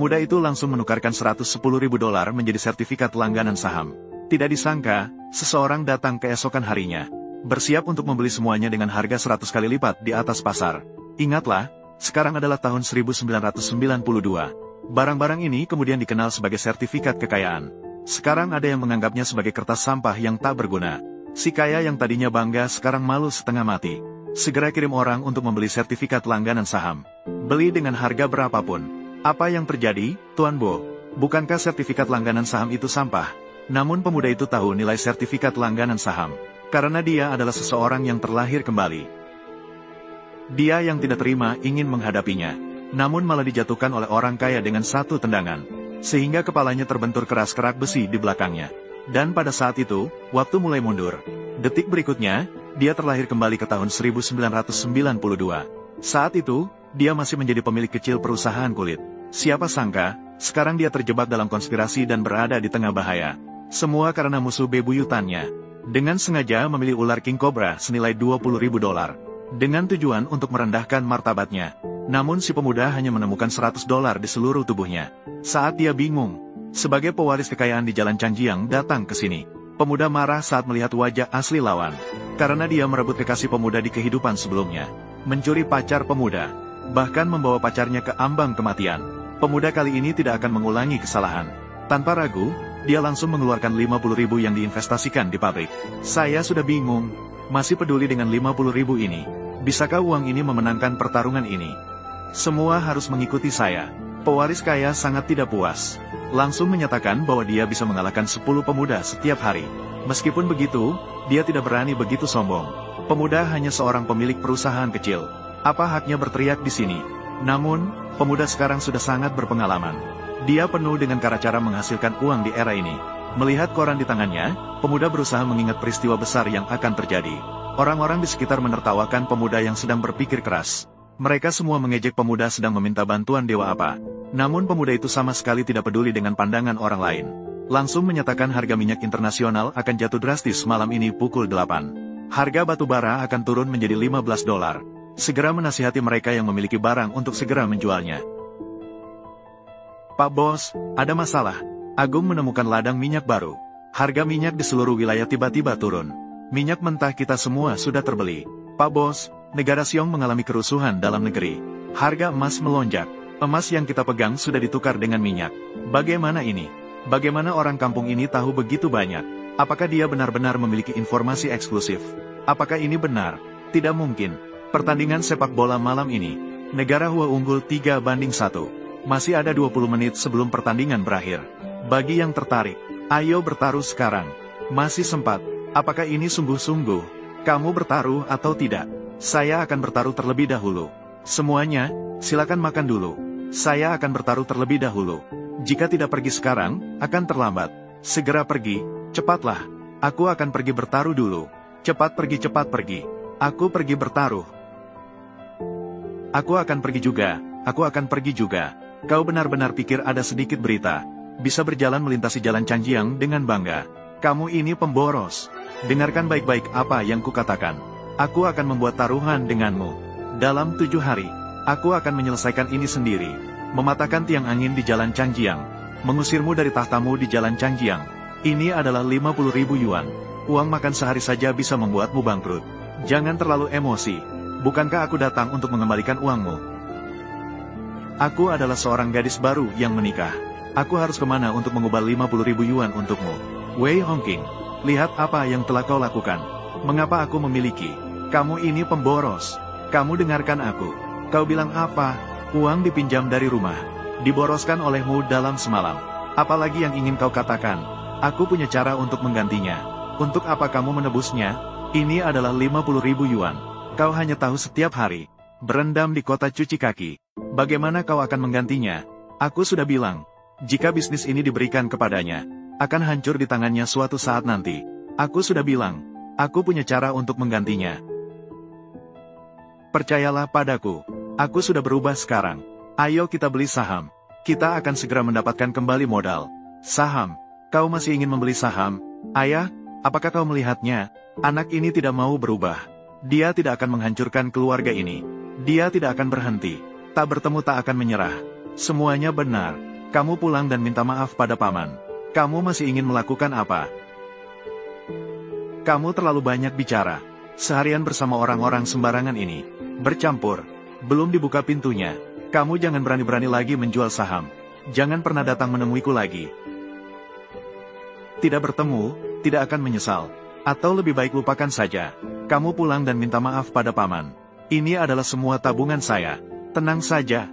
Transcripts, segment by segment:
Pemuda itu langsung menukarkan $110.000 menjadi sertifikat langganan saham. Tidak disangka, seseorang datang keesokan harinya, bersiap untuk membeli semuanya dengan harga 100 kali lipat di atas pasar. Ingatlah, sekarang adalah tahun 1992. Barang-barang ini kemudian dikenal sebagai sertifikat kekayaan. Sekarang ada yang menganggapnya sebagai kertas sampah yang tak berguna. Si kaya yang tadinya bangga sekarang malu setengah mati. Segera kirim orang untuk membeli sertifikat langganan saham. Beli dengan harga berapapun. Apa yang terjadi, Tuan Bo? Bukankah sertifikat langganan saham itu sampah? Namun pemuda itu tahu nilai sertifikat langganan saham. Karena dia adalah seseorang yang terlahir kembali. Dia yang tidak terima ingin menghadapinya. Namun malah dijatuhkan oleh orang kaya dengan satu tendangan. Sehingga kepalanya terbentur keras kerak besi di belakangnya. Dan pada saat itu, waktu mulai mundur. Detik berikutnya, dia terlahir kembali ke tahun 1992. Saat itu, dia masih menjadi pemilik kecil perusahaan kulit. Siapa sangka, sekarang dia terjebak dalam konspirasi dan berada di tengah bahaya. Semua karena musuh bebuyutannya. Dengan sengaja memilih ular king cobra senilai $20.000. Dengan tujuan untuk merendahkan martabatnya. Namun si pemuda hanya menemukan $100 di seluruh tubuhnya. Saat dia bingung, sebagai pewaris kekayaan di Jalan Changjiang datang ke sini. Pemuda marah saat melihat wajah asli lawan. Karena dia merebut kekasih pemuda di kehidupan sebelumnya. Mencuri pacar pemuda. Bahkan membawa pacarnya ke ambang kematian. Pemuda kali ini tidak akan mengulangi kesalahan. Tanpa ragu, dia langsung mengeluarkan 50.000 yang diinvestasikan di pabrik. Saya sudah bingung. Masih peduli dengan 50.000 ini. Bisakah uang ini memenangkan pertarungan ini? Semua harus mengikuti saya. Pewaris kaya sangat tidak puas. Langsung menyatakan bahwa dia bisa mengalahkan 10 pemuda setiap hari. Meskipun begitu, dia tidak berani begitu sombong. Pemuda hanya seorang pemilik perusahaan kecil. Apa haknya berteriak di sini? Namun, pemuda sekarang sudah sangat berpengalaman. Dia penuh dengan cara-cara menghasilkan uang di era ini. Melihat koran di tangannya, pemuda berusaha mengingat peristiwa besar yang akan terjadi. Orang-orang di sekitar menertawakan pemuda yang sedang berpikir keras. Mereka semua mengejek pemuda sedang meminta bantuan dewa apa. Namun pemuda itu sama sekali tidak peduli dengan pandangan orang lain. Langsung menyatakan harga minyak internasional akan jatuh drastis malam ini pukul 8. Harga batu bara akan turun menjadi $15. Segera menasihati mereka yang memiliki barang untuk segera menjualnya. Pak Bos, ada masalah. Agung menemukan ladang minyak baru. Harga minyak di seluruh wilayah tiba-tiba turun. Minyak mentah kita semua sudah terbeli. Pak Bos, negara Siong mengalami kerusuhan dalam negeri. Harga emas melonjak. Emas yang kita pegang sudah ditukar dengan minyak. Bagaimana ini? Bagaimana orang kampung ini tahu begitu banyak? Apakah dia benar-benar memiliki informasi eksklusif? Apakah ini benar? Tidak mungkin. Pertandingan sepak bola malam ini, negara Hua unggul 3-1. Masih ada 20 menit sebelum pertandingan berakhir. Bagi yang tertarik, ayo bertaruh sekarang. Masih sempat. Apakah ini sungguh-sungguh? Kamu bertaruh atau tidak? Saya akan bertaruh terlebih dahulu. Semuanya, silakan makan dulu. Saya akan bertaruh terlebih dahulu. Jika tidak pergi sekarang, akan terlambat. Segera pergi, cepatlah. Aku akan pergi bertaruh dulu. Cepat pergi. Aku pergi bertaruh. Aku akan pergi juga, aku akan pergi juga. Kau benar-benar pikir ada sedikit berita. Bisa berjalan melintasi Jalan Changjiang dengan bangga. Kamu ini pemboros. Dengarkan baik-baik apa yang kukatakan. Aku akan membuat taruhan denganmu. Dalam 7 hari, aku akan menyelesaikan ini sendiri. Mematahkan tiang angin di Jalan Changjiang. Mengusirmu dari tahtamu di Jalan Changjiang. Ini adalah 50.000 yuan. Uang makan sehari saja bisa membuatmu bangkrut. Jangan terlalu emosi. Bukankah aku datang untuk mengembalikan uangmu? Aku adalah seorang gadis baru yang menikah. Aku harus kemana untuk mengubah 50.000 yuan untukmu? Wei Hongqing, lihat apa yang telah kau lakukan. Mengapa aku memiliki? Kamu ini pemboros. Kamu dengarkan aku. Kau bilang apa? Uang dipinjam dari rumah. Diboroskan olehmu dalam semalam. Apalagi yang ingin kau katakan? Aku punya cara untuk menggantinya. Untuk apa kamu menebusnya? Ini adalah 50.000 yuan. Kau hanya tahu setiap hari berendam di kota cuci kaki. Bagaimana kau akan menggantinya? Aku sudah bilang, jika bisnis ini diberikan kepadanya, akan hancur di tangannya suatu saat nanti. Aku sudah bilang, aku punya cara untuk menggantinya. Percayalah padaku, aku sudah berubah sekarang. Ayo kita beli saham. Kita akan segera mendapatkan kembali modal. Saham, kau masih ingin membeli saham? Ayah, apakah kau melihatnya? Anak ini tidak mau berubah. Dia tidak akan menghancurkan keluarga ini. Dia tidak akan berhenti. Tak bertemu tak akan menyerah. Semuanya benar. Kamu pulang dan minta maaf pada paman. Kamu masih ingin melakukan apa? Kamu terlalu banyak bicara. Seharian bersama orang-orang sembarangan ini. Bercampur. Belum dibuka pintunya. Kamu jangan berani-berani lagi menjual saham. Jangan pernah datang menemuiku lagi. Tidak bertemu, tidak akan menyesal. Atau lebih baik lupakan saja. Kamu pulang dan minta maaf pada paman. Ini adalah semua tabungan saya. Tenang saja.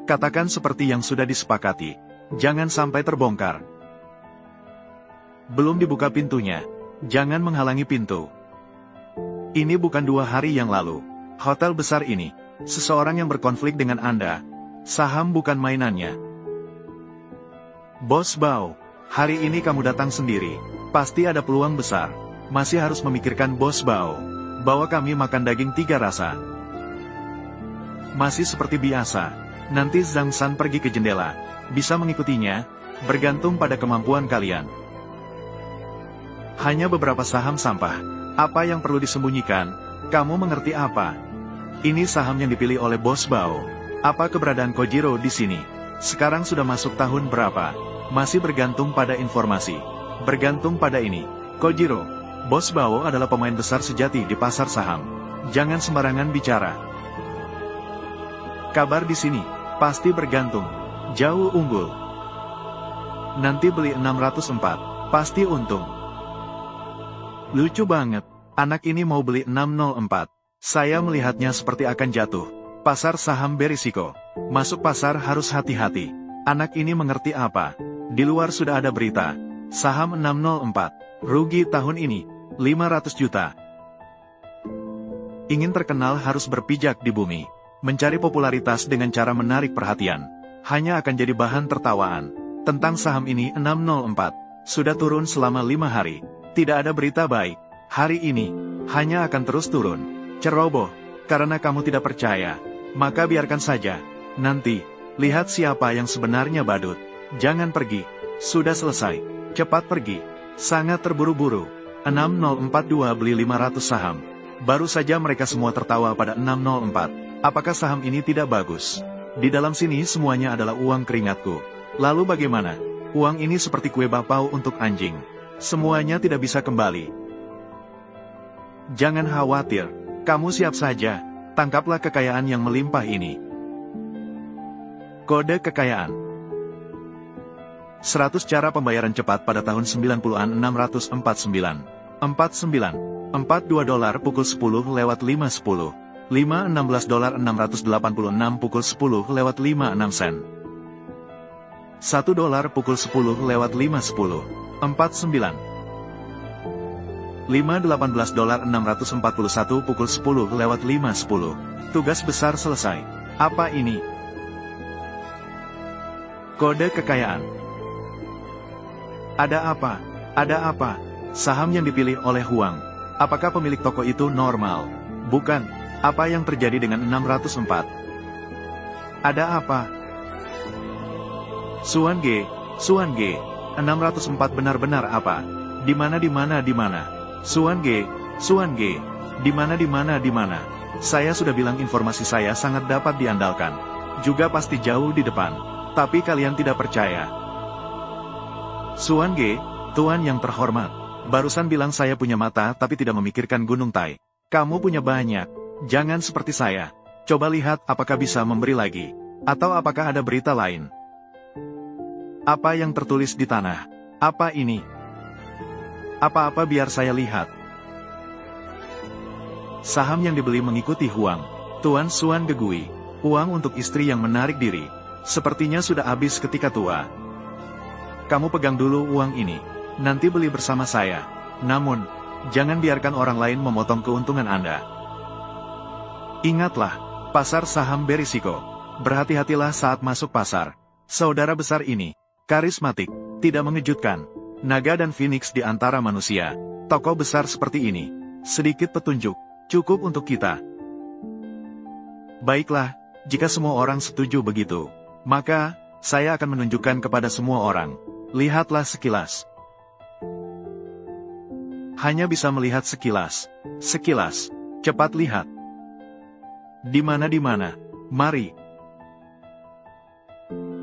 Katakan seperti yang sudah disepakati. Jangan sampai terbongkar. Belum dibuka pintunya. Jangan menghalangi pintu. Ini bukan 2 hari yang lalu. Hotel besar ini. Seseorang yang berkonflik dengan Anda. Saham bukan mainannya. Bos Bao, hari ini kamu datang sendiri. Pasti ada peluang besar. Masih harus memikirkan Bos Bao. Bawa kami makan daging 3 rasa. Masih seperti biasa. Nanti Zhang San pergi ke jendela. Bisa mengikutinya, bergantung pada kemampuan kalian. Hanya beberapa saham sampah. Apa yang perlu disembunyikan? Kamu mengerti apa? Ini saham yang dipilih oleh Bos Bao. Apa keberadaan Kojiro di sini? Sekarang sudah masuk tahun berapa? Masih bergantung pada informasi. Bergantung pada ini. Kojiro, Bos Bao adalah pemain besar sejati di pasar saham. Jangan sembarangan bicara. Kabar di sini, pasti bergantung. Jauh unggul. Nanti beli 604, pasti untung. Lucu banget, anak ini mau beli 604. Saya melihatnya seperti akan jatuh. Pasar saham berisiko. Masuk pasar harus hati-hati. Anak ini mengerti apa? Di luar sudah ada berita. Saham 604. Rugi tahun ini. 500 juta. Ingin terkenal harus berpijak di bumi. Mencari popularitas dengan cara menarik perhatian. Hanya akan jadi bahan tertawaan. Tentang saham ini 604. Sudah turun selama 5 hari. Tidak ada berita baik. Hari ini, hanya akan terus turun. Ceroboh, karena kamu tidak percaya. Maka biarkan saja. Nanti, lihat siapa yang sebenarnya badut. Jangan pergi. Sudah selesai. Cepat pergi. Sangat terburu-buru. 6042 beli 500 saham. Baru saja mereka semua tertawa pada 604. Apakah saham ini tidak bagus? Di dalam sini semuanya adalah uang keringatku. Lalu bagaimana? Uang ini seperti kue bapau untuk anjing. Semuanya tidak bisa kembali. Jangan khawatir. Kamu siap saja. Tangkaplah kekayaan yang melimpah ini. Kode kekayaan. 100 cara pembayaran cepat pada tahun 90-an 649. 49. 42 dolar pukul 10 lewat 5.10. 5.16 dolar 686 pukul 10 lewat 56 sen. 1 dolar pukul 10 lewat 5.10. 49. 5.18 dolar 641 pukul 10 lewat 5.10. Tugas besar selesai. Apa ini? Kode kekayaan. Ada apa? Ada apa? Saham yang dipilih oleh Huang. Apakah pemilik toko itu normal? Bukan. Apa yang terjadi dengan 604? Ada apa? Suan G. 604 benar-benar apa? Di mana? Suan G. Di mana? Saya sudah bilang informasi saya sangat dapat diandalkan. Juga pasti jauh di depan. Tapi kalian tidak percaya. Suan G, Tuan yang terhormat. Barusan bilang saya punya mata tapi tidak memikirkan Gunung Tai. Kamu punya banyak. Jangan seperti saya. Coba lihat apakah bisa memberi lagi. Atau apakah ada berita lain. Apa yang tertulis di tanah? Apa ini? Apa-apa biar saya lihat. Saham yang dibeli mengikuti Huang. Tuan Suan gegui. Uang untuk istri yang menarik diri. Sepertinya sudah habis ketika tua. Kamu pegang dulu uang ini. Nanti beli bersama saya. Namun, jangan biarkan orang lain memotong keuntungan Anda. Ingatlah, pasar saham berisiko. Berhati-hatilah saat masuk pasar. Saudara besar ini, karismatik, tidak mengejutkan. Naga dan Phoenix di antara manusia. Tokoh besar seperti ini. Sedikit petunjuk, cukup untuk kita. Baiklah, jika semua orang setuju begitu, maka, saya akan menunjukkan kepada semua orang. Lihatlah sekilas. Hanya bisa melihat sekilas. Sekilas. Cepat lihat. Di mana? Mari.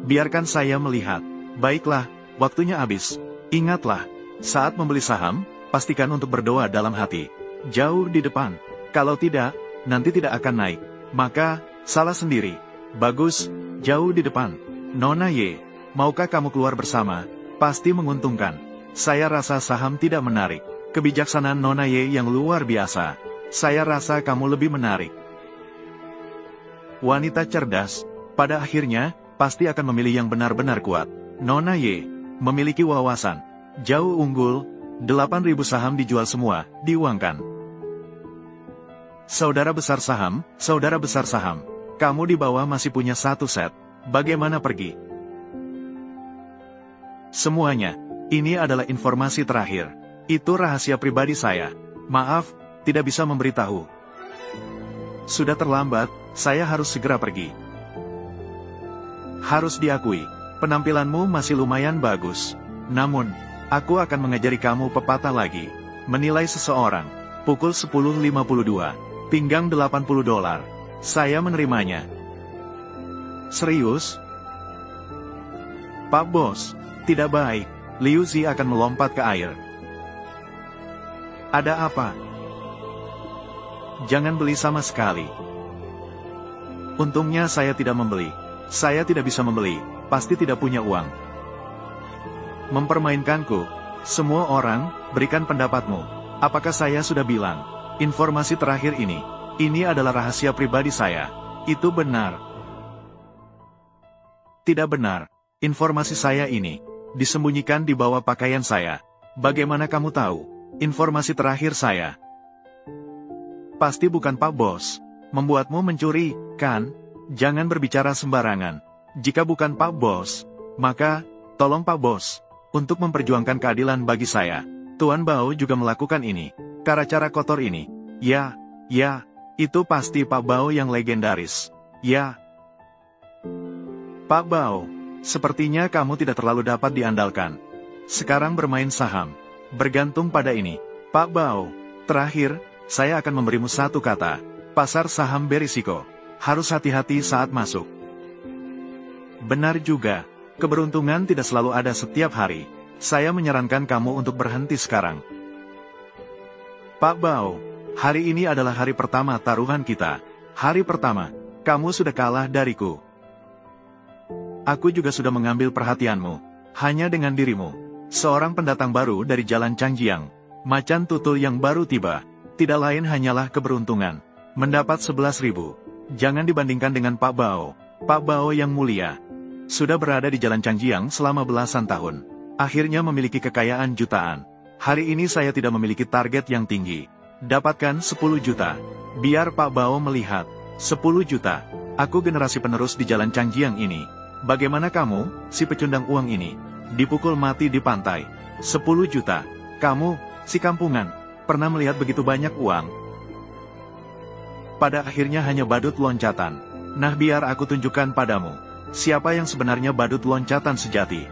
Biarkan saya melihat. Baiklah, waktunya habis. Ingatlah, saat membeli saham, pastikan untuk berdoa dalam hati. Jauh di depan. Kalau tidak, nanti tidak akan naik. Maka, salah sendiri. Bagus, jauh di depan. Nona Y, maukah kamu keluar bersama? Pasti menguntungkan. Saya rasa saham tidak menarik. Kebijaksanaan Nona Y yang luar biasa. Saya rasa kamu lebih menarik. Wanita cerdas, pada akhirnya, pasti akan memilih yang benar-benar kuat. Nona Y, memiliki wawasan. Jauh unggul, 8.000 saham dijual semua, diuangkan. Saudara besar saham, kamu di bawah masih punya 1 set. Bagaimana pergi? Semuanya, ini adalah informasi terakhir. Itu rahasia pribadi saya. Maaf, tidak bisa memberitahu. Sudah terlambat, saya harus segera pergi. Harus diakui, penampilanmu masih lumayan bagus. Namun, aku akan mengajari kamu pepatah lagi. Menilai seseorang, pukul 10.52, pinggang $80. Saya menerimanya. Serius? Pak Bos, tidak baik. Liu Zi akan melompat ke air. Ada apa? Jangan beli sama sekali. Untungnya saya tidak membeli. Saya tidak bisa membeli, pasti tidak punya uang. Mempermainkanku. Semua orang, berikan pendapatmu. Apakah saya sudah bilang? Informasi terakhir ini adalah rahasia pribadi saya. Itu benar. Tidak benar. Informasi saya ini disembunyikan di bawah pakaian saya. Bagaimana kamu tahu? Informasi terakhir saya. Pasti bukan Pak Bos. Membuatmu mencuri, kan? Jangan berbicara sembarangan. Jika bukan Pak Bos, maka, tolong Pak Bos, untuk memperjuangkan keadilan bagi saya. Tuan Bao juga melakukan ini. Cara-cara kotor ini. Ya, itu pasti Pak Bao yang legendaris. Ya. Pak Bao, sepertinya kamu tidak terlalu dapat diandalkan. Sekarang bermain saham. Bergantung pada ini. Pak Bao, terakhir, saya akan memberimu satu kata. Pasar saham berisiko. Harus hati-hati saat masuk. Benar juga, keberuntungan tidak selalu ada setiap hari. Saya menyarankan kamu untuk berhenti sekarang. Pak Bao, hari ini adalah hari pertama taruhan kita. Hari pertama, kamu sudah kalah dariku. Aku juga sudah mengambil perhatianmu. Hanya dengan dirimu. Seorang pendatang baru dari Jalan Changjiang. Macan tutul yang baru tiba. Tidak lain hanyalah keberuntungan. Mendapat 11.000. Jangan dibandingkan dengan Pak Bao. Pak Bao yang mulia. Sudah berada di Jalan Changjiang selama belasan tahun. Akhirnya memiliki kekayaan jutaan. Hari ini saya tidak memiliki target yang tinggi. Dapatkan 10 juta. Biar Pak Bao melihat. 10 juta. Aku generasi penerus di Jalan Changjiang ini. Bagaimana kamu, si pecundang uang ini? Dipukul mati di pantai. 10 juta. Kamu, si kampungan, pernah melihat begitu banyak uang? Pada akhirnya hanya badut loncatan. Nah biar aku tunjukkan padamu. Siapa yang sebenarnya badut loncatan sejati.